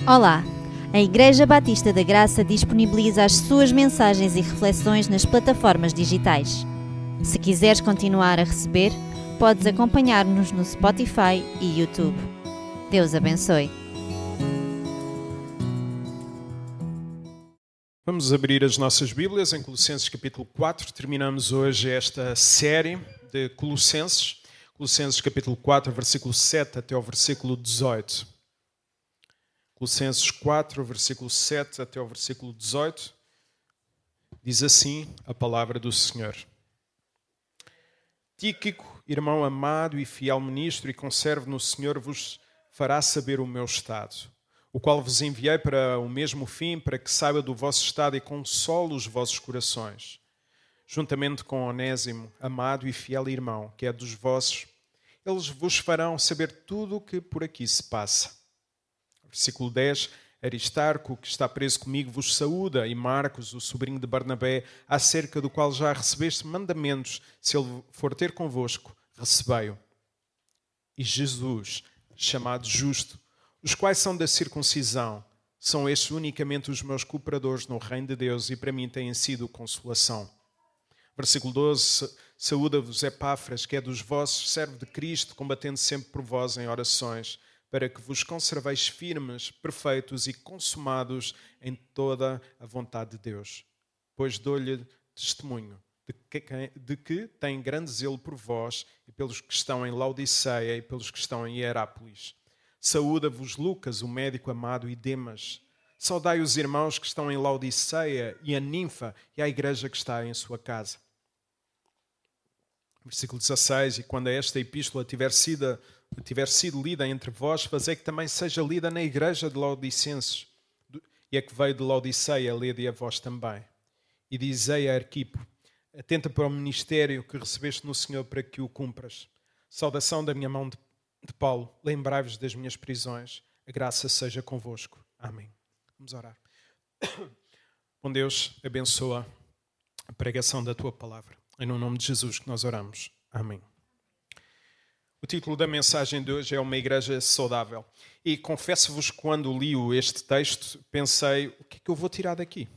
Olá! A Igreja Batista da Graça disponibiliza as suas mensagens e reflexões nas plataformas digitais. Se quiseres continuar a receber, podes acompanhar-nos no Spotify e YouTube. Deus abençoe. Vamos abrir as nossas Bíblias em Colossenses capítulo 4. Terminamos hoje esta série de Colossenses. Colossenses capítulo 4, versículo 7 até ao versículo 18. Colossenses 4, versículo 7 até ao versículo 18. Diz assim a palavra do Senhor. Tíquico, irmão amado e fiel ministro e conservo no Senhor, vos fará saber o meu estado, o qual vos enviei para o mesmo fim, para que saiba do vosso estado e console os vossos corações. Juntamente com Onésimo, amado e fiel irmão, que é dos vossos, eles vos farão saber tudo o que por aqui se passa. Versículo 10. Aristarco, que está preso comigo, vos saúda, e Marcos, o sobrinho de Barnabé, acerca do qual já recebeste mandamentos, se ele for ter convosco, recebei-o. E Jesus, chamado justo, os quais são da circuncisão, são estes unicamente os meus cooperadores no reino de Deus e para mim têm sido consolação. Versículo 12. Saúda-vos Epáfras, que é dos vossos, servo de Cristo, combatendo sempre por vós em orações, para que vos conserveis firmes, perfeitos e consumados em toda a vontade de Deus. Pois dou-lhe testemunho de que tem grande zelo por vós e pelos que estão em Laodiceia e pelos que estão em Hierápolis. Saúda-vos Lucas, o médico amado, e Demas. Saudai os irmãos que estão em Laodiceia e a Ninfa e a igreja que está em sua casa. Versículo 16. E quando esta epístola tiver sido lida entre vós, fazei que também seja lida na igreja de Laodicenses, e a que veio de Laodiceia, lede a vós também. E dizei a Arquipo, atenta para o ministério que recebeste no Senhor para que o cumpras. Saudação da minha mão de Paulo, lembrai-vos das minhas prisões, a graça seja convosco. Amém. Vamos orar. Bom Deus, abençoa a pregação da tua palavra. É no nome de Jesus que nós oramos. Amém. O título da mensagem de hoje é Uma Igreja Saudável. E confesso-vos, quando li este texto, pensei, o que é que eu vou tirar daqui?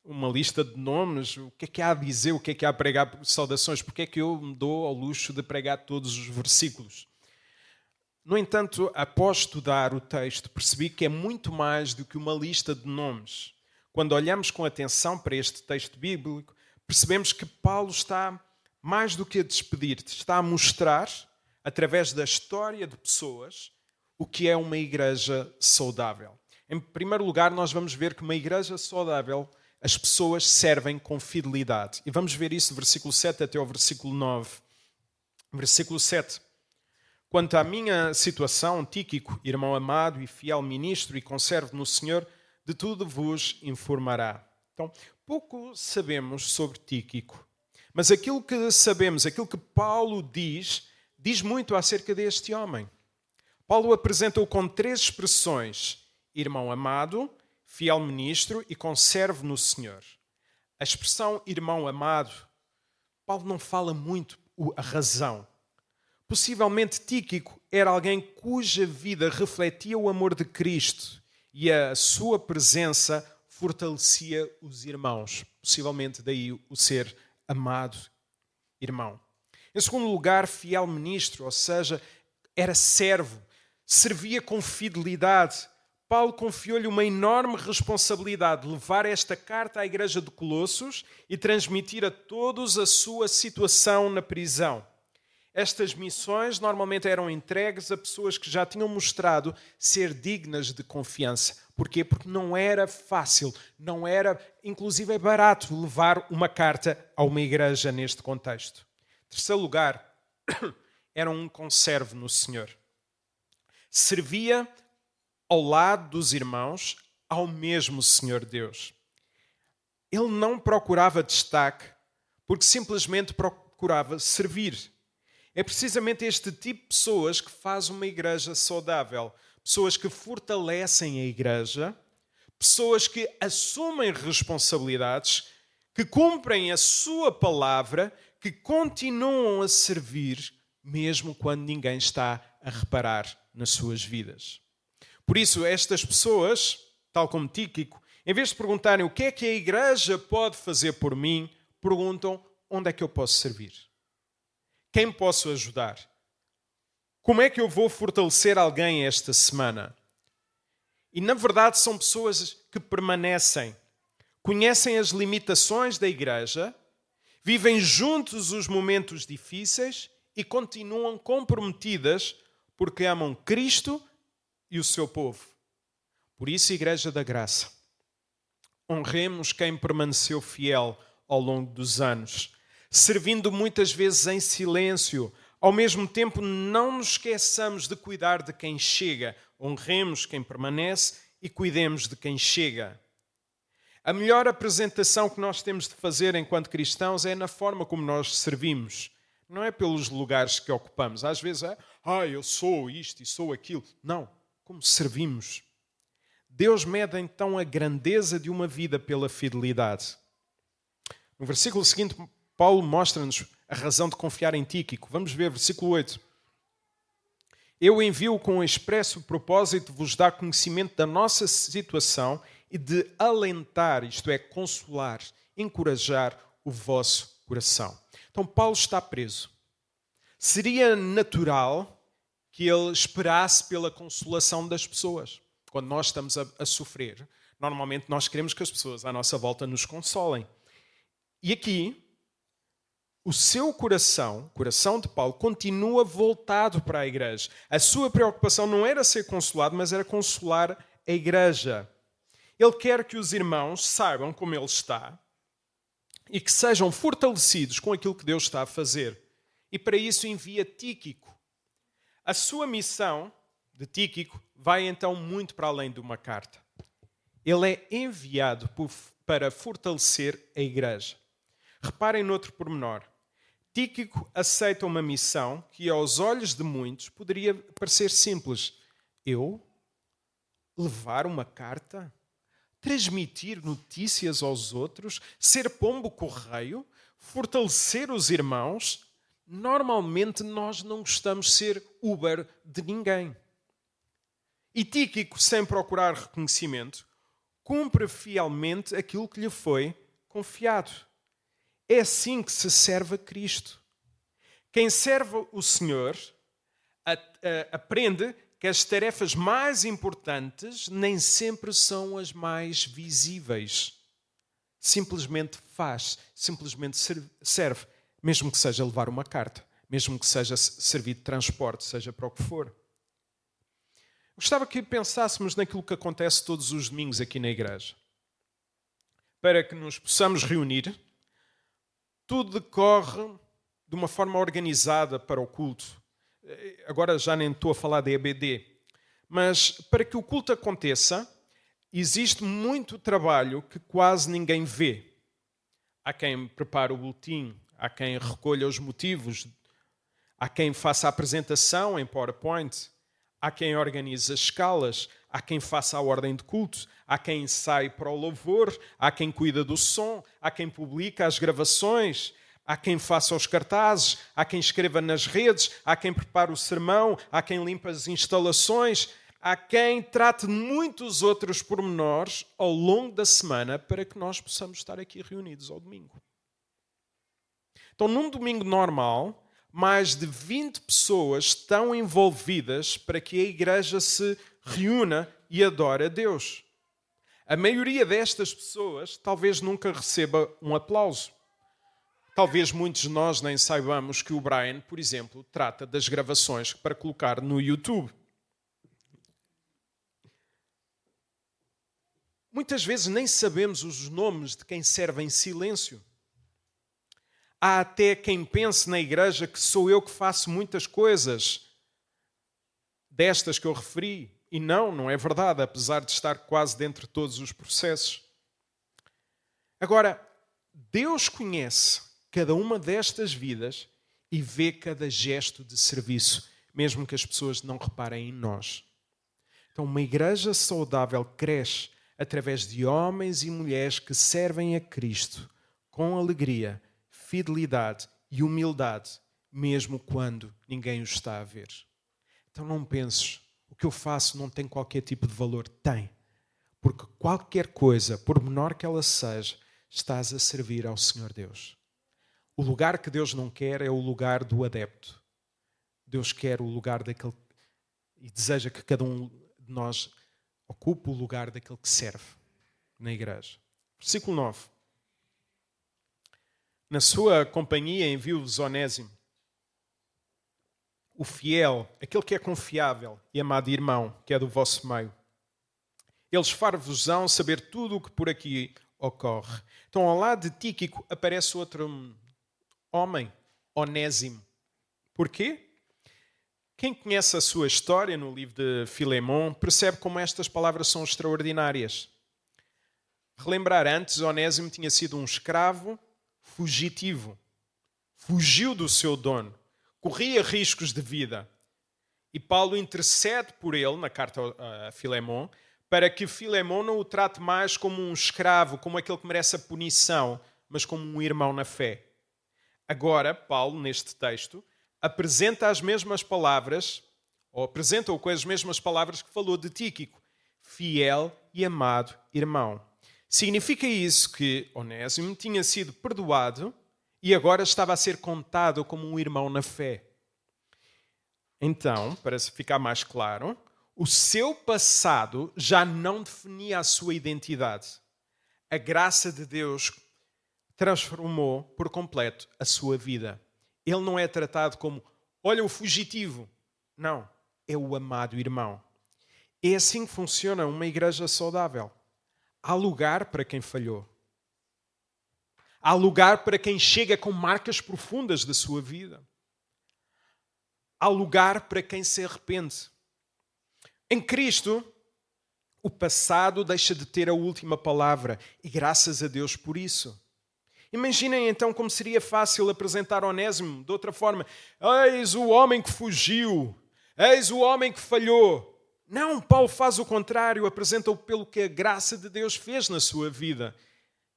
Uma lista de nomes, o que é que há a dizer, o que é que há a pregar saudações? Porque é que eu me dou ao luxo de pregar todos os versículos? No entanto, após estudar o texto, percebi que é muito mais do que uma lista de nomes. Quando olhamos com atenção para este texto bíblico, percebemos que Paulo está mais do que a despedir-te, está a mostrar, através da história de pessoas, o que é uma igreja saudável. Em primeiro lugar, nós vamos ver que uma igreja saudável, as pessoas servem com fidelidade. E vamos ver isso do versículo 7 até ao versículo 9. Versículo 7. Quanto à minha situação, Tíquico, irmão amado e fiel ministro e conservo no Senhor, de tudo vos informará. Então, pouco sabemos sobre Tíquico. Mas aquilo que sabemos, aquilo que Paulo diz muito acerca deste homem. Paulo apresenta-o com 3 expressões: irmão amado, fiel ministro e conservo no Senhor. A expressão irmão amado, Paulo não fala muito a razão. Possivelmente Tíquico era alguém cuja vida refletia o amor de Cristo e a sua presença fortalecia os irmãos. Possivelmente daí o ser amado irmão. Em segundo lugar, fiel ministro, ou seja, era servo, servia com fidelidade. Paulo confiou-lhe uma enorme responsabilidade de levar esta carta à igreja de Colossos e transmitir a todos a sua situação na prisão. Estas missões normalmente eram entregues a pessoas que já tinham mostrado ser dignas de confiança. Porquê? Porque não era fácil, não era, inclusive, barato levar uma carta a uma igreja neste contexto. Em terceiro lugar, era um conservo no Senhor. Servia ao lado dos irmãos ao mesmo Senhor Deus. Ele não procurava destaque, porque simplesmente procurava servir. É precisamente este tipo de pessoas que faz uma igreja saudável. Pessoas que fortalecem a igreja, pessoas que assumem responsabilidades, que cumprem a sua palavra, que continuam a servir, mesmo quando ninguém está a reparar nas suas vidas. Por isso, estas pessoas, tal como Tíquico, em vez de perguntarem o que é que a igreja pode fazer por mim, perguntam onde é que eu posso servir? Quem posso ajudar? Como é que eu vou fortalecer alguém esta semana? E na verdade são pessoas que permanecem, conhecem as limitações da igreja, vivem juntos os momentos difíceis e continuam comprometidas porque amam Cristo e o seu povo. Por isso, Igreja da Graça, honremos quem permaneceu fiel ao longo dos anos, servindo muitas vezes em silêncio. Ao mesmo tempo, não nos esqueçamos de cuidar de quem chega. Honremos quem permanece e cuidemos de quem chega. A melhor apresentação que nós temos de fazer enquanto cristãos é na forma como nós servimos. Não é pelos lugares que ocupamos. Às vezes é, eu sou isto e sou aquilo. Não, como servimos. Deus mede então a grandeza de uma vida pela fidelidade. No versículo seguinte, Paulo mostra-nos a razão de confiar em Tíquico. Vamos ver, versículo 8. Eu envio com o expresso propósito de vos dar conhecimento da nossa situação e de alentar, isto é, consolar, encorajar o vosso coração. Então, Paulo está preso. Seria natural que ele esperasse pela consolação das pessoas. Quando nós estamos a sofrer, normalmente nós queremos que as pessoas à nossa volta nos consolem. E aqui, o seu coração, o coração de Paulo, continua voltado para a igreja. A sua preocupação não era ser consolado, mas era consolar a igreja. Ele quer que os irmãos saibam como ele está e que sejam fortalecidos com aquilo que Deus está a fazer. E para isso envia Tíquico. A sua missão de Tíquico vai então muito para além de uma carta. Ele é enviado para fortalecer a igreja. Reparem noutro pormenor. Tíquico aceita uma missão que aos olhos de muitos poderia parecer simples. Eu? Levar uma carta? Transmitir notícias aos outros? Ser pombo-correio? Fortalecer os irmãos? Normalmente nós não gostamos de ser Uber de ninguém. E Tíquico, sem procurar reconhecimento, cumpre fielmente aquilo que lhe foi confiado. É assim que se serve a Cristo. Quem serve o Senhor aprende que as tarefas mais importantes nem sempre são as mais visíveis. Simplesmente faz, simplesmente serve, mesmo que seja levar uma carta, mesmo que seja servir de transporte, seja para o que for. Gostava que pensássemos naquilo que acontece todos os domingos aqui na igreja. Para que nos possamos reunir, tudo decorre de uma forma organizada para o culto. Agora já nem estou a falar de EBD. Mas para que o culto aconteça, existe muito trabalho que quase ninguém vê. Há quem prepare o boletim, há quem recolha os motivos, há quem faça a apresentação em PowerPoint, há quem organize as escalas, há quem faça a ordem de culto, há quem ensaie para o louvor, há quem cuida do som, há quem publica as gravações, há quem faça os cartazes, há quem escreva nas redes, há quem prepare o sermão, há quem limpa as instalações, há quem trate de muitos outros pormenores ao longo da semana para que nós possamos estar aqui reunidos ao domingo. Então, num domingo normal, mais de 20 pessoas estão envolvidas para que a igreja se reúna e adore a Deus. A maioria destas pessoas talvez nunca receba um aplauso. Talvez muitos de nós nem saibamos que o Brian, por exemplo, trata das gravações para colocar no YouTube. Muitas vezes nem sabemos os nomes de quem serve em silêncio. Há até quem pense na igreja que sou eu que faço muitas coisas destas que eu referi. E não é verdade, apesar de estar quase dentro de todos os processos. Agora, Deus conhece cada uma destas vidas e vê cada gesto de serviço, mesmo que as pessoas não reparem em nós. Então, uma igreja saudável cresce através de homens e mulheres que servem a Cristo com alegria, fidelidade e humildade, mesmo quando ninguém os está a ver. Então não penses, o que eu faço não tem qualquer tipo de valor. Tem. Porque qualquer coisa, por menor que ela seja, estás a servir ao Senhor Deus. O lugar que Deus não quer é o lugar do adepto. Deus quer o lugar daquele e deseja que cada um de nós ocupe o lugar daquele que serve na igreja. Versículo 9. Na sua companhia envio-vos Onésimo, o fiel, aquele que é confiável e amado irmão, que é do vosso meio. Eles far-vos-ão saber tudo o que por aqui ocorre. Então, ao lado de Tíquico, aparece outro homem, Onésimo. Porquê? Quem conhece a sua história no livro de Filemão percebe como estas palavras são extraordinárias. Relembrar antes, Onésimo tinha sido um escravo fugitivo. Fugiu do seu dono. Corria riscos de vida. E Paulo intercede por ele, na carta a Filemão, para que Filemão não o trate mais como um escravo, como aquele que merece a punição, mas como um irmão na fé. Agora, Paulo, neste texto, apresenta as mesmas palavras, ou apresenta-o com as mesmas palavras que falou de Tíquico, fiel e amado irmão. Significa isso que Onésimo tinha sido perdoado e agora estava a ser contado como um irmão na fé. Então, para ficar mais claro, o seu passado já não definia a sua identidade. A graça de Deus transformou por completo a sua vida. Ele não é tratado como, olha, o fugitivo. Não, é o amado irmão. É assim que funciona uma igreja saudável. Há lugar para quem falhou. Há lugar para quem chega com marcas profundas da sua vida. Há lugar para quem se arrepende. Em Cristo, o passado deixa de ter a última palavra e graças a Deus por isso. Imaginem então como seria fácil apresentar Onésimo de outra forma. Eis o homem que fugiu, eis o homem que falhou. Não, Paulo faz o contrário, apresenta-o pelo que a graça de Deus fez na sua vida.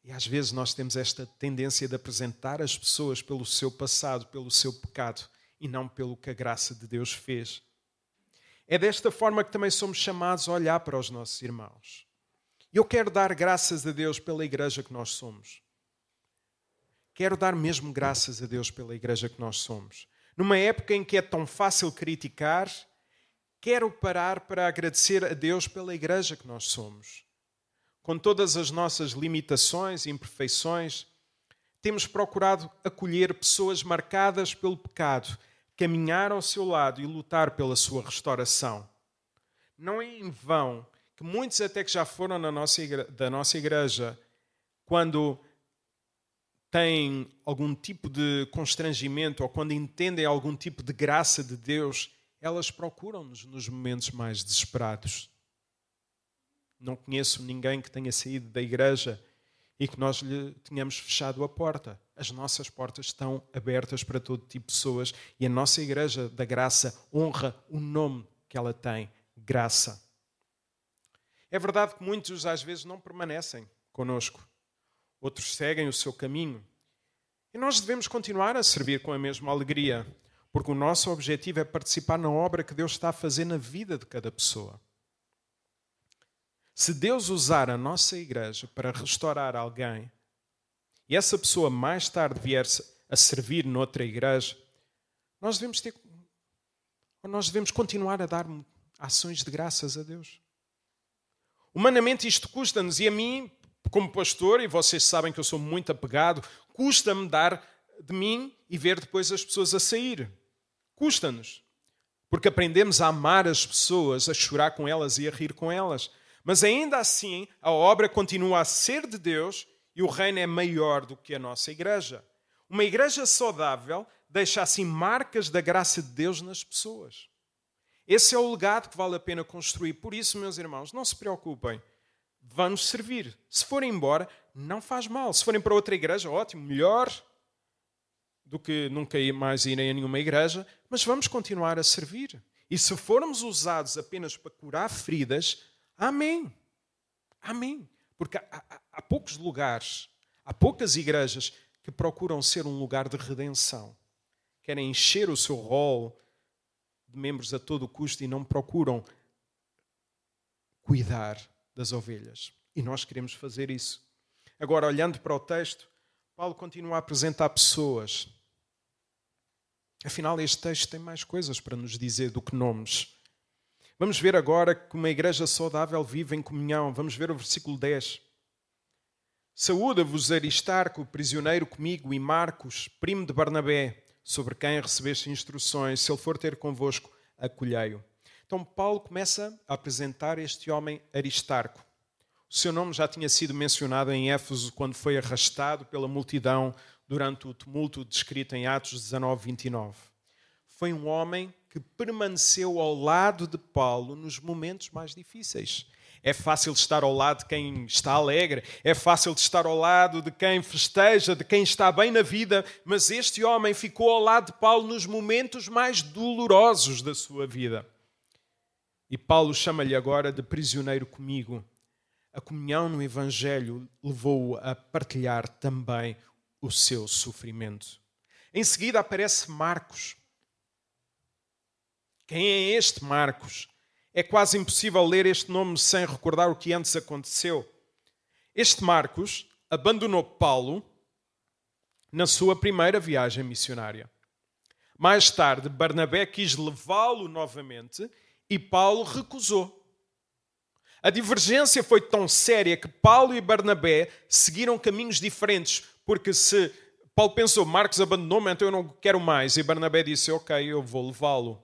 E às vezes nós temos esta tendência de apresentar as pessoas pelo seu passado, pelo seu pecado, e não pelo que a graça de Deus fez. É desta forma que também somos chamados a olhar para os nossos irmãos. Eu quero dar graças a Deus pela igreja que nós somos. Quero dar mesmo graças a Deus pela igreja que nós somos. Numa época em que é tão fácil criticar, quero parar para agradecer a Deus pela igreja que nós somos. Com todas as nossas limitações e imperfeições, temos procurado acolher pessoas marcadas pelo pecado, caminhar ao seu lado e lutar pela sua restauração. Não é em vão que muitos até que já foram da nossa igreja, quando têm algum tipo de constrangimento ou quando entendem algum tipo de graça de Deus, elas procuram-nos nos momentos mais desesperados. Não conheço ninguém que tenha saído da igreja e que nós lhe tenhamos fechado a porta. As nossas portas estão abertas para todo tipo de pessoas e a nossa igreja da graça honra o nome que ela tem, graça. É verdade que muitos às vezes não permanecem connosco. Outros seguem o seu caminho. E nós devemos continuar a servir com a mesma alegria, porque o nosso objetivo é participar na obra que Deus está a fazer na vida de cada pessoa. Se Deus usar a nossa igreja para restaurar alguém, e essa pessoa mais tarde vier a servir noutra igreja, nós devemos continuar a dar ações de graças a Deus. Humanamente isto custa-nos, e a mim, como pastor, e vocês sabem que eu sou muito apegado, custa-me dar de mim e ver depois as pessoas a sair. Custa-nos. Porque aprendemos a amar as pessoas, a chorar com elas e a rir com elas. Mas ainda assim, a obra continua a ser de Deus e o reino é maior do que a nossa igreja. Uma igreja saudável deixa assim marcas da graça de Deus nas pessoas. Esse é o legado que vale a pena construir. Por isso, meus irmãos, não se preocupem. Vamos servir. Se forem embora, não faz mal. Se forem para outra igreja, ótimo, melhor do que nunca mais irem a nenhuma igreja. Mas vamos continuar a servir. E se formos usados apenas para curar feridas, amém. Amém. Porque há poucos lugares, há poucas igrejas que procuram ser um lugar de redenção. Querem encher o seu rol de membros a todo custo e não procuram cuidar das ovelhas. E nós queremos fazer isso. Agora, olhando para o texto, Paulo continua a apresentar pessoas. Afinal, este texto tem mais coisas para nos dizer do que nomes. Vamos ver agora que uma igreja saudável vive em comunhão. Vamos ver o versículo 10. Saúda-vos Aristarco, prisioneiro comigo, e Marcos, primo de Barnabé, sobre quem recebeste instruções. Se ele for ter convosco, acolhei-o. Então Paulo começa a apresentar este homem Aristarco. O seu nome já tinha sido mencionado em Éfeso quando foi arrastado pela multidão durante o tumulto descrito em Atos 19, 29. Foi um homem que permaneceu ao lado de Paulo nos momentos mais difíceis. É fácil estar ao lado de quem está alegre, é fácil estar ao lado de quem festeja, de quem está bem na vida, mas este homem ficou ao lado de Paulo nos momentos mais dolorosos da sua vida. E Paulo chama-lhe agora de prisioneiro comigo. A comunhão no Evangelho levou-o a partilhar também o seu sofrimento. Em seguida aparece Marcos. Quem é este Marcos? É quase impossível ler este nome sem recordar o que antes aconteceu. Este Marcos abandonou Paulo na sua primeira viagem missionária. Mais tarde, Barnabé quis levá-lo novamente e Paulo recusou. A divergência foi tão séria que Paulo e Barnabé seguiram caminhos diferentes, porque se Paulo pensou, Marcos abandonou-me, então eu não quero mais, e Barnabé disse, ok, eu vou levá-lo.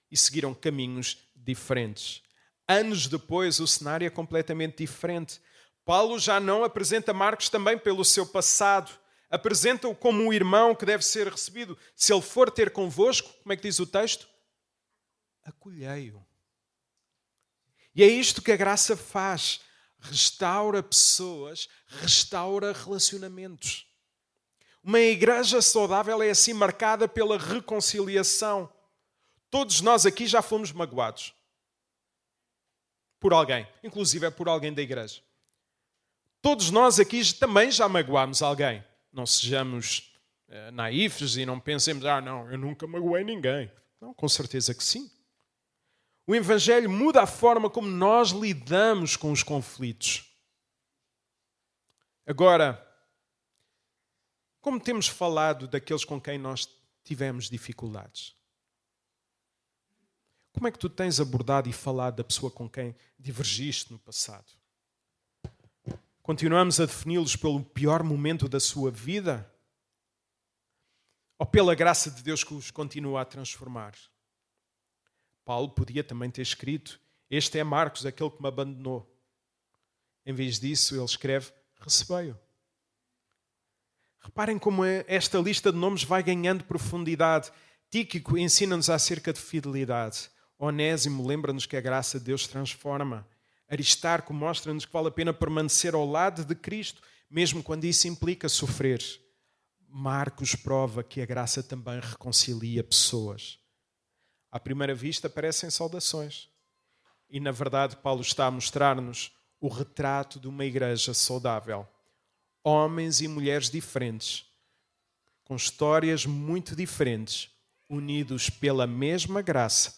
E seguiram caminhos diferentes. Anos depois, o cenário é completamente diferente. Paulo já não apresenta Marcos também pelo seu passado. Apresenta-o como um irmão que deve ser recebido. Se ele for ter convosco, como é que diz o texto? Acolhei-o. E é isto que a graça faz. Restaura pessoas, restaura relacionamentos. Uma igreja saudável é assim marcada pela reconciliação. Todos nós aqui já fomos magoados por alguém, inclusive é por alguém da igreja. Todos nós aqui também já magoámos alguém. Não sejamos naifes e não pensemos, não, eu nunca magoei ninguém. Não, com certeza que sim. O Evangelho muda a forma como nós lidamos com os conflitos. Agora, como temos falado daqueles com quem nós tivemos dificuldades? Como é que tu tens abordado e falado da pessoa com quem divergiste no passado? Continuamos a defini-los pelo pior momento da sua vida? Ou pela graça de Deus que os continua a transformar? Paulo podia também ter escrito, este é Marcos, aquele que me abandonou. Em vez disso, ele escreve, recebei-o. Reparem como esta lista de nomes vai ganhando profundidade. Tíquico ensina-nos acerca de fidelidade. Onésimo lembra-nos que a graça de Deus transforma. Aristarco mostra-nos que vale a pena permanecer ao lado de Cristo, mesmo quando isso implica sofrer. Marcos prova que a graça também reconcilia pessoas. À primeira vista parecem saudações. E na verdade Paulo está a mostrar-nos o retrato de uma igreja saudável. Homens e mulheres diferentes, com histórias muito diferentes, unidos pela mesma graça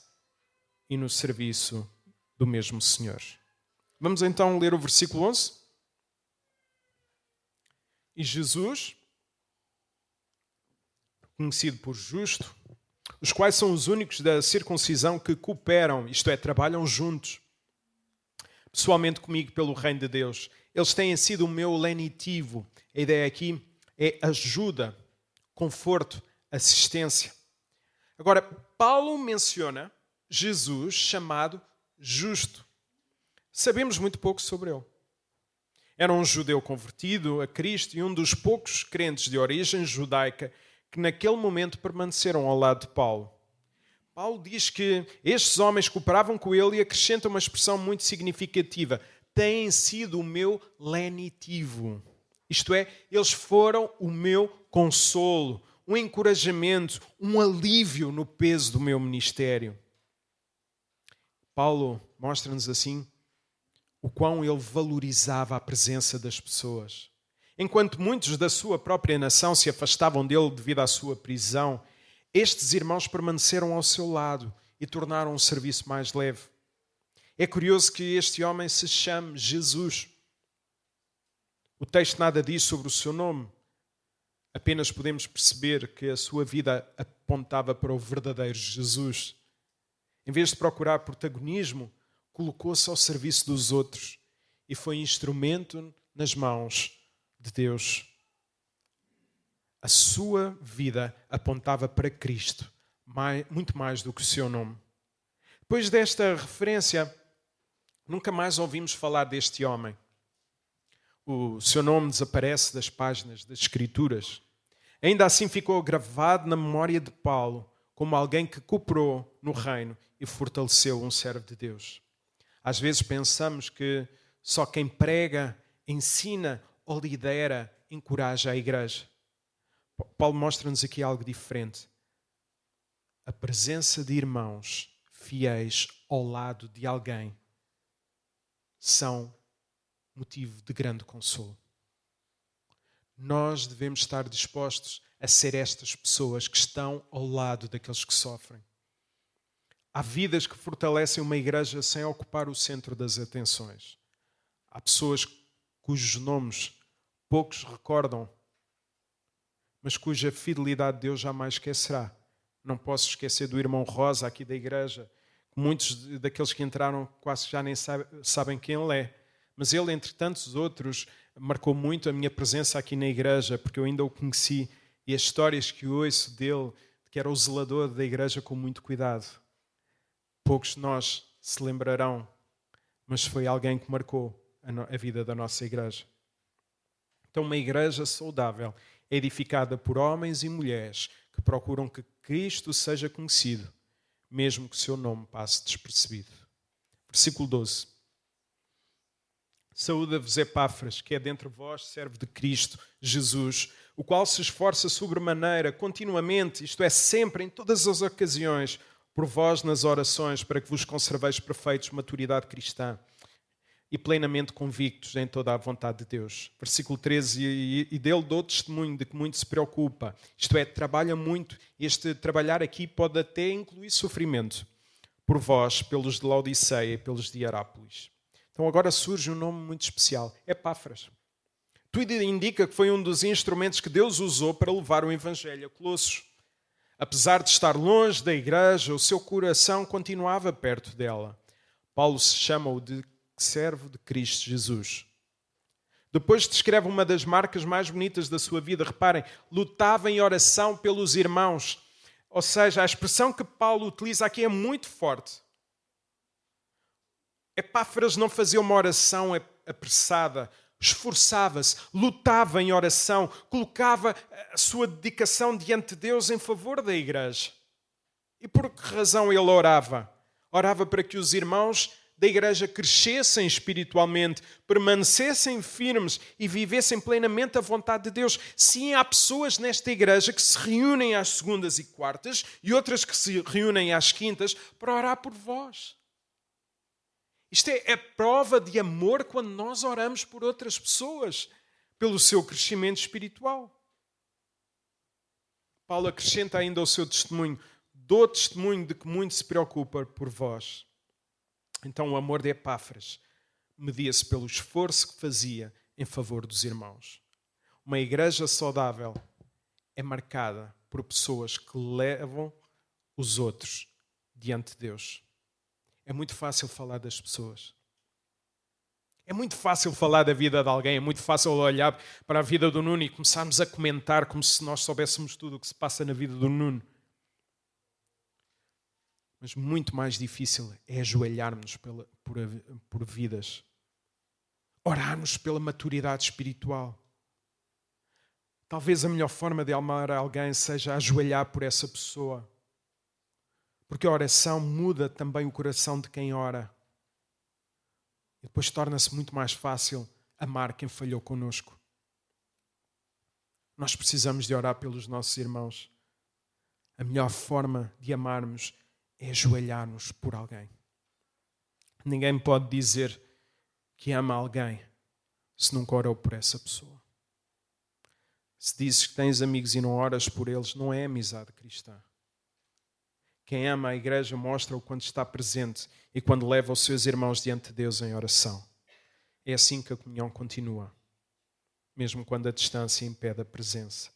e no serviço do mesmo Senhor. Vamos então ler o versículo 11. E Jesus, conhecido por justo, os quais são os únicos da circuncisão que cooperam, isto é, trabalham juntos, pessoalmente comigo pelo reino de Deus. Eles têm sido o meu lenitivo. A ideia aqui é ajuda, conforto, assistência. Agora, Paulo menciona Jesus chamado justo. Sabemos muito pouco sobre ele. Era um judeu convertido a Cristo e um dos poucos crentes de origem judaica que naquele momento permaneceram ao lado de Paulo. Paulo diz que estes homens cooperavam com ele e acrescenta uma expressão muito significativa. Têm sido o meu lenitivo. Isto é, eles foram o meu consolo, um encorajamento, um alívio no peso do meu ministério. Paulo mostra-nos assim o quão ele valorizava a presença das pessoas. Enquanto muitos da sua própria nação se afastavam dele devido à sua prisão, estes irmãos permaneceram ao seu lado e tornaram o serviço mais leve. É curioso que este homem se chame Jesus. O texto nada diz sobre o seu nome. Apenas podemos perceber que a sua vida apontava para o verdadeiro Jesus. Em vez de procurar protagonismo, colocou-se ao serviço dos outros e foi instrumento nas mãos de Deus. A sua vida apontava para Cristo, muito mais do que o seu nome. Depois desta referência, nunca mais ouvimos falar deste homem. O seu nome desaparece das páginas das Escrituras. Ainda assim ficou gravado na memória de Paulo como alguém que cooperou no reino e fortaleceu um servo de Deus. Às vezes pensamos que só quem prega, ensina ou lidera encoraja a igreja. Paulo mostra-nos aqui algo diferente. A presença de irmãos fiéis ao lado de alguém são motivo de grande consolo. Nós devemos estar dispostos a ser estas pessoas que estão ao lado daqueles que sofrem. Há vidas que fortalecem uma igreja sem ocupar o centro das atenções. Há pessoas cujos nomes poucos recordam, mas cuja fidelidade Deus jamais esquecerá. Não posso esquecer do irmão Rosa aqui da igreja. Muitos daqueles que entraram quase já nem sabem quem ele é. Mas ele, entre tantos outros, marcou muito a minha presença aqui na igreja, porque eu ainda o conheci. E as histórias que ouço dele, que era o zelador da igreja com muito cuidado. Poucos de nós se lembrarão, mas foi alguém que marcou a vida da nossa igreja. Então, uma igreja saudável é edificada por homens e mulheres que procuram que Cristo seja conhecido, mesmo que o seu nome passe despercebido. Versículo 12. Saúda-vos Epáfras, que é dentre vós servo de Cristo Jesus, o qual se esforça sobremaneira, continuamente, isto é, sempre, em todas as ocasiões, por vós nas orações, para que vos conserveis perfeitos, maturidade cristã, e plenamente convictos em toda a vontade de Deus. Versículo 13, e dele dou testemunho de que muito se preocupa, isto é, trabalha muito. Este trabalhar aqui pode até incluir sofrimento, por vós, pelos de Laodiceia e pelos de Hierápolis. Então agora surge um nome muito especial, Epáfras. Tudo indica que foi um dos instrumentos que Deus usou para levar o Evangelho a Colossos. Apesar de estar longe da igreja, o seu coração continuava perto dela. Paulo se chama-o de servo de Cristo Jesus. Depois descreve uma das marcas mais bonitas da sua vida. Reparem, lutava em oração pelos irmãos. Ou seja, a expressão que Paulo utiliza aqui é muito forte. Epáfras não fazia uma oração apressada, esforçava-se, lutava em oração, colocava a sua dedicação diante de Deus em favor da igreja. E por que razão ele orava? Orava para que os irmãos da igreja crescessem espiritualmente, permanecessem firmes e vivessem plenamente a vontade de Deus. Sim, há pessoas nesta igreja que se reúnem às segundas e quartas e outras que se reúnem às quintas para orar por vós. Isto é prova de amor quando nós oramos por outras pessoas, pelo seu crescimento espiritual. Paulo acrescenta ainda o seu testemunho. Dou testemunho de que muito se preocupa por vós. Então o amor de Epáfras media-se pelo esforço que fazia em favor dos irmãos. Uma igreja saudável é marcada por pessoas que levam os outros diante de Deus. É muito fácil falar das pessoas. É muito fácil falar da vida de alguém. É muito fácil olhar para a vida do Nuno e começarmos a comentar como se nós soubéssemos tudo o que se passa na vida do Nuno. Mas muito mais difícil é ajoelharmos por vidas. Orarmos pela maturidade espiritual. Talvez a melhor forma de amar alguém seja ajoelhar por essa pessoa. Porque a oração muda também o coração de quem ora. E depois torna-se muito mais fácil amar quem falhou connosco. Nós precisamos de orar pelos nossos irmãos. A melhor forma de amarmos é ajoelhar-nos por alguém. Ninguém pode dizer que ama alguém se nunca orou por essa pessoa. Se dizes que tens amigos e não oras por eles, não é amizade cristã. Quem ama a igreja mostra-o quando está presente e quando leva os seus irmãos diante de Deus em oração. É assim que a comunhão continua, mesmo quando a distância impede a presença.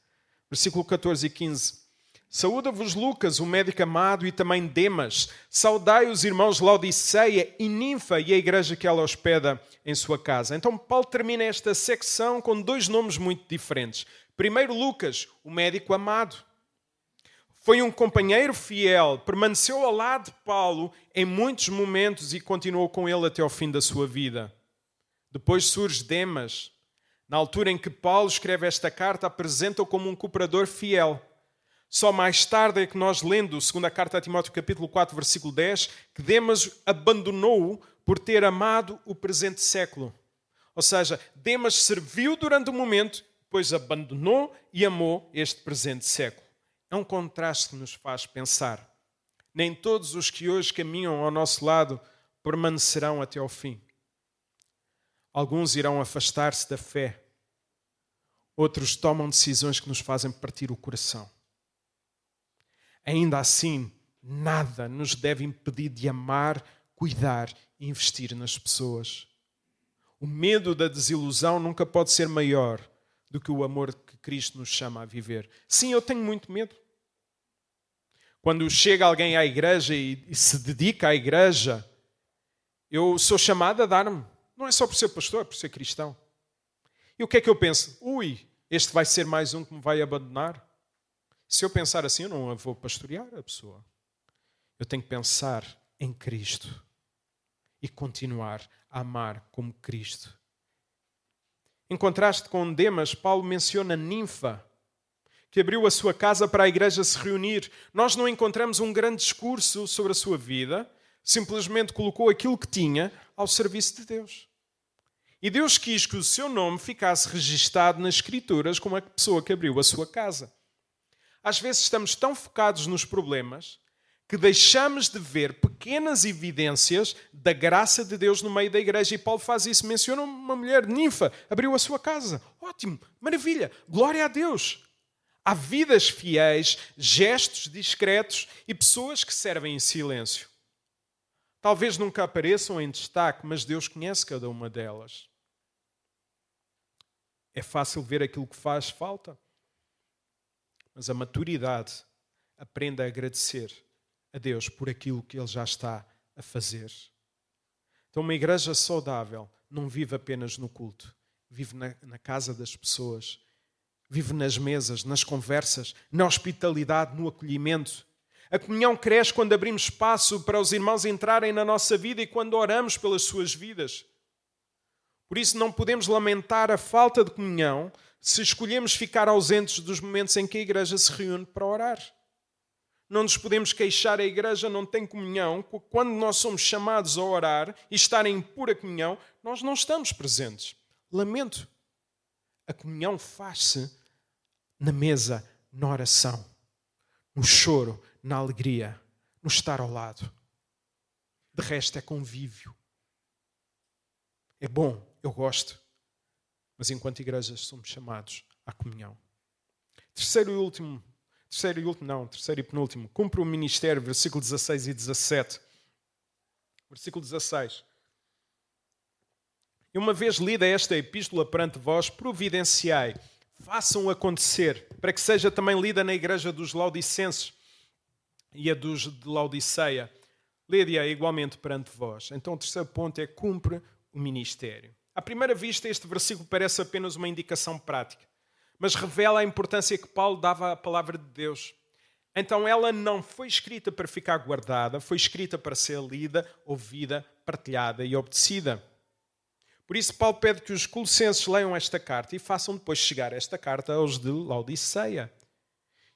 Versículo 14 e 15. Saúda-vos Lucas, o médico amado, e também Demas. Saudai os irmãos Laodiceia e Ninfa e a igreja que ela hospeda em sua casa. Então Paulo termina esta secção com dois nomes muito diferentes. Primeiro, Lucas, o médico amado. Foi um companheiro fiel, permaneceu ao lado de Paulo em muitos momentos e continuou com ele até ao fim da sua vida. Depois surge Demas. Na altura em que Paulo escreve esta carta, apresenta-o como um cooperador fiel. Só mais tarde é que nós, lendo a segunda carta a Timóteo, capítulo 4, versículo 10, que Demas abandonou-o por ter amado o presente século. Ou seja, Demas serviu durante um momento, depois abandonou e amou este presente século. É um contraste que nos faz pensar. Nem todos os que hoje caminham ao nosso lado permanecerão até ao fim. Alguns irão afastar-se da fé. Outros tomam decisões que nos fazem partir o coração. Ainda assim, nada nos deve impedir de amar, cuidar e investir nas pessoas. O medo da desilusão nunca pode ser maior do que o amor que Cristo nos chama a viver. Sim, eu tenho muito medo. Quando chega alguém à igreja e se dedica à igreja, eu sou chamado a dar-me. Não é só por ser pastor, é por ser cristão. E o que é que eu penso? Este vai ser mais um que me vai abandonar. Se eu pensar assim, eu não vou pastorear a pessoa. Eu tenho que pensar em Cristo e continuar a amar como Cristo. Em contraste com Demas, Paulo menciona Ninfa, que abriu a sua casa para a igreja se reunir. Nós não encontramos um grande discurso sobre a sua vida, simplesmente colocou aquilo que tinha ao serviço de Deus. E Deus quis que o seu nome ficasse registado nas Escrituras como a pessoa que abriu a sua casa. Às vezes estamos tão focados nos problemas que deixamos de ver pequenas evidências da graça de Deus no meio da igreja. E Paulo faz isso, menciona uma mulher, Ninfa, abriu a sua casa. Ótimo, maravilha, glória a Deus. Há vidas fiéis, gestos discretos e pessoas que servem em silêncio. Talvez nunca apareçam em destaque, mas Deus conhece cada uma delas. É fácil ver aquilo que faz falta. Mas a maturidade aprende a agradecer a Deus por aquilo que Ele já está a fazer. Então uma igreja saudável não vive apenas no culto. Vive na casa das pessoas. Vive nas mesas, nas conversas, na hospitalidade, no acolhimento. A comunhão cresce quando abrimos espaço para os irmãos entrarem na nossa vida e quando oramos pelas suas vidas. Por isso não podemos lamentar a falta de comunhão se escolhemos ficar ausentes dos momentos em que a igreja se reúne para orar. Não nos podemos queixar, a igreja não tem comunhão, quando nós somos chamados a orar e estar em pura comunhão, nós não estamos presentes. Lamento. A comunhão faz-se na mesa, na oração, no choro, na alegria, no estar ao lado. De resto é convívio. É bom, eu gosto. Mas enquanto igrejas somos chamados à comunhão. Terceiro e penúltimo. Cumpre o ministério, versículo 16 e 17. Versículo 16. E uma vez lida esta epístola perante vós, providenciai, façam acontecer, para que seja também lida na igreja dos Laodicenses e a dos de Laodiceia. Lede-a igualmente perante vós. Então o terceiro ponto é cumpre o ministério. À primeira vista, este versículo parece apenas uma indicação prática, mas revela a importância que Paulo dava à palavra de Deus. Então ela não foi escrita para ficar guardada, foi escrita para ser lida, ouvida, partilhada e obedecida. Por isso Paulo pede que os colossenses leiam esta carta e façam depois chegar esta carta aos de Laodiceia.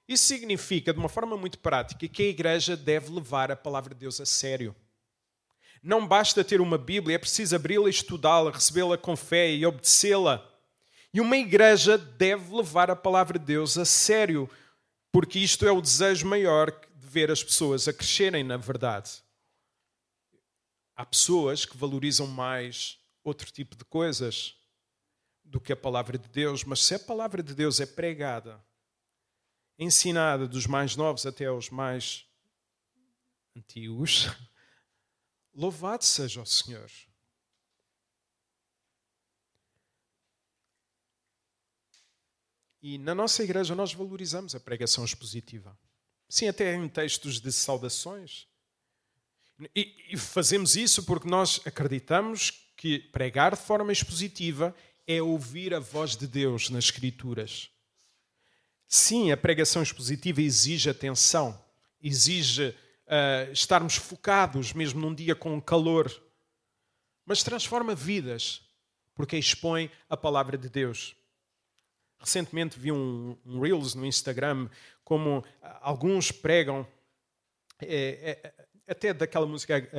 Isso significa, de uma forma muito prática, que a igreja deve levar a palavra de Deus a sério. Não basta ter uma Bíblia, é preciso abri-la e estudá-la, recebê-la com fé e obedecê-la. E uma igreja deve levar a palavra de Deus a sério, porque isto é o desejo maior de ver as pessoas a crescerem na verdade. Há pessoas que valorizam mais outro tipo de coisas do que a palavra de Deus, mas se a palavra de Deus é pregada, ensinada dos mais novos até aos mais antigos. Louvado seja o Senhor. E na nossa igreja nós valorizamos a pregação expositiva. Sim, até em textos de saudações. E fazemos isso porque nós acreditamos que pregar de forma expositiva é ouvir a voz de Deus nas Escrituras. Sim, a pregação expositiva exige atenção, exige estarmos focados mesmo num dia com calor, mas transforma vidas, porque expõe a palavra de Deus. Recentemente vi um Reels no Instagram, como alguns pregam, até daquela música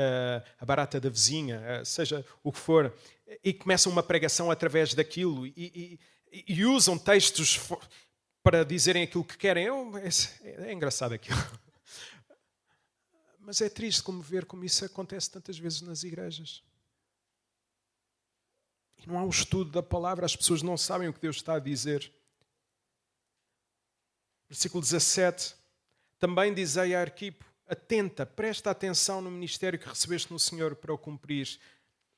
A Barata da Vizinha, seja o que for, e começam uma pregação através daquilo e usam textos para dizerem aquilo que querem. É engraçado aquilo. Mas é triste ver como isso acontece tantas vezes nas igrejas. E não há um estudo da palavra, as pessoas não sabem o que Deus está a dizer. Versículo 17. Também dizei a Arquipo: atenta, presta atenção no ministério que recebeste no Senhor para o cumprir.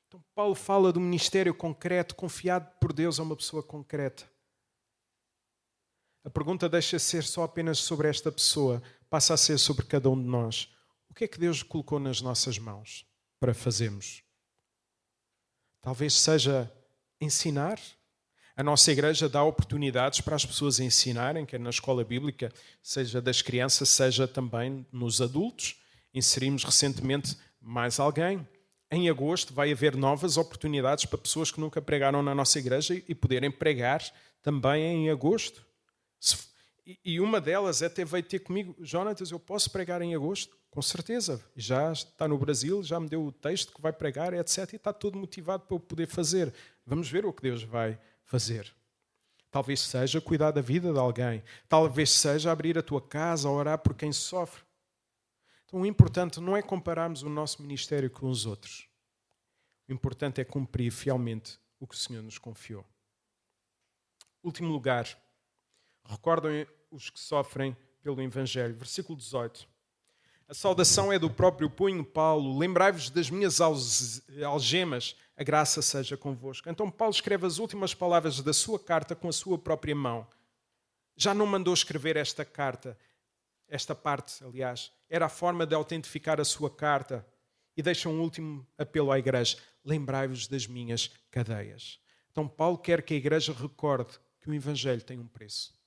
Então Paulo fala do ministério concreto, confiado por Deus a uma pessoa concreta. A pergunta deixa de ser só apenas sobre esta pessoa, passa a ser sobre cada um de nós. O que é que Deus colocou nas nossas mãos para fazermos? Talvez seja ensinar. A nossa igreja dá oportunidades para as pessoas ensinarem, quer na escola bíblica, seja das crianças, seja também nos adultos. Inserimos recentemente mais alguém. Em agosto vai haver novas oportunidades para pessoas que nunca pregaram na nossa igreja e poderem pregar também em agosto. E uma delas até veio ter comigo: Jonatas, eu posso pregar em agosto? Com certeza. Já está no Brasil, já me deu o texto que vai pregar, etc. E está todo motivado para eu poder fazer. Vamos ver o que Deus vai fazer. Talvez seja cuidar da vida de alguém. Talvez seja abrir a tua casa, orar por quem sofre. Então o importante não é compararmos o nosso ministério com os outros. O importante é cumprir fielmente o que o Senhor nos confiou. Último lugar. Recordam os que sofrem pelo Evangelho. Versículo 18. A saudação é do próprio punho Paulo. Lembrai-vos das minhas algemas. A graça seja convosco. Então Paulo escreve as últimas palavras da sua carta com a sua própria mão. Já não mandou escrever esta carta. Esta parte, aliás, era a forma de autentificar a sua carta. E deixa um último apelo à igreja. Lembrai-vos das minhas cadeias. Então Paulo quer que a igreja recorde que o Evangelho tem um preço.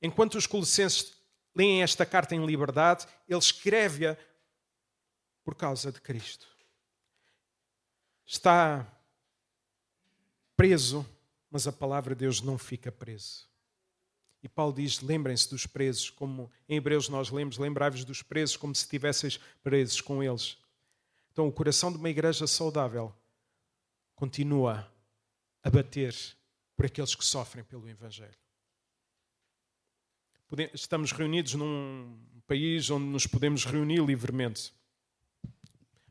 Enquanto os colossenses leem esta carta em liberdade, ele escreve-a por causa de Cristo. Está preso, mas a palavra de Deus não fica preso. E Paulo diz: lembrem-se dos presos, como em Hebreus nós lemos, lembrai-vos dos presos como se estivesseis presos com eles. Então o coração de uma igreja saudável continua a bater por aqueles que sofrem pelo Evangelho. Estamos reunidos num país onde nos podemos reunir livremente.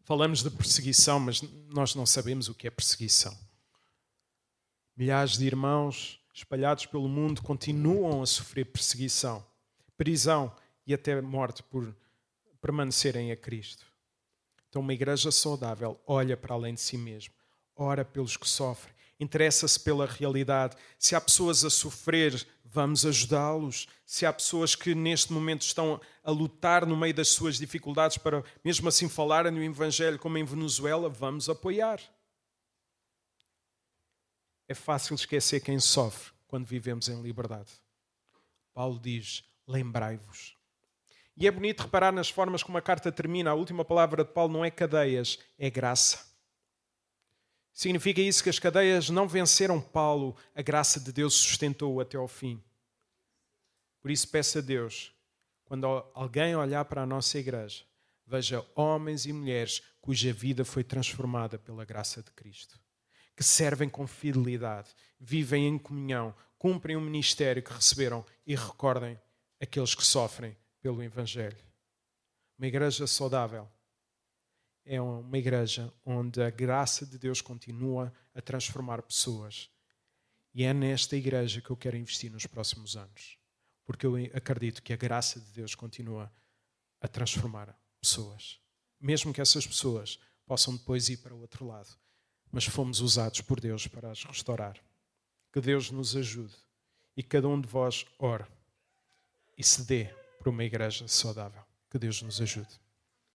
Falamos de perseguição, mas nós não sabemos o que é perseguição. Milhares de irmãos espalhados pelo mundo continuam a sofrer perseguição, prisão e até morte por permanecerem a Cristo. Então uma igreja saudável olha para além de si mesmo, ora pelos que sofrem, interessa-se pela realidade. Se há pessoas a sofrer, vamos ajudá-los. Se há pessoas que neste momento estão a lutar no meio das suas dificuldades para mesmo assim falarem no Evangelho, como em Venezuela, vamos apoiar. É fácil esquecer quem sofre quando vivemos em liberdade. Paulo diz: lembrai-vos. E é bonito reparar nas formas como a carta termina. A última palavra de Paulo não é cadeias, é graça. Significa isso que as cadeias não venceram Paulo, a graça de Deus sustentou-o até ao fim. Por isso peço a Deus, quando alguém olhar para a nossa igreja, veja homens e mulheres cuja vida foi transformada pela graça de Cristo, que servem com fidelidade, vivem em comunhão, cumprem o ministério que receberam e recordem aqueles que sofrem pelo Evangelho. Uma igreja saudável é uma igreja onde a graça de Deus continua a transformar pessoas. E é nesta igreja que eu quero investir nos próximos anos. Porque eu acredito que a graça de Deus continua a transformar pessoas. Mesmo que essas pessoas possam depois ir para o outro lado. Mas fomos usados por Deus para as restaurar. Que Deus nos ajude e cada um de vós ore e se dê por uma igreja saudável. Que Deus nos ajude.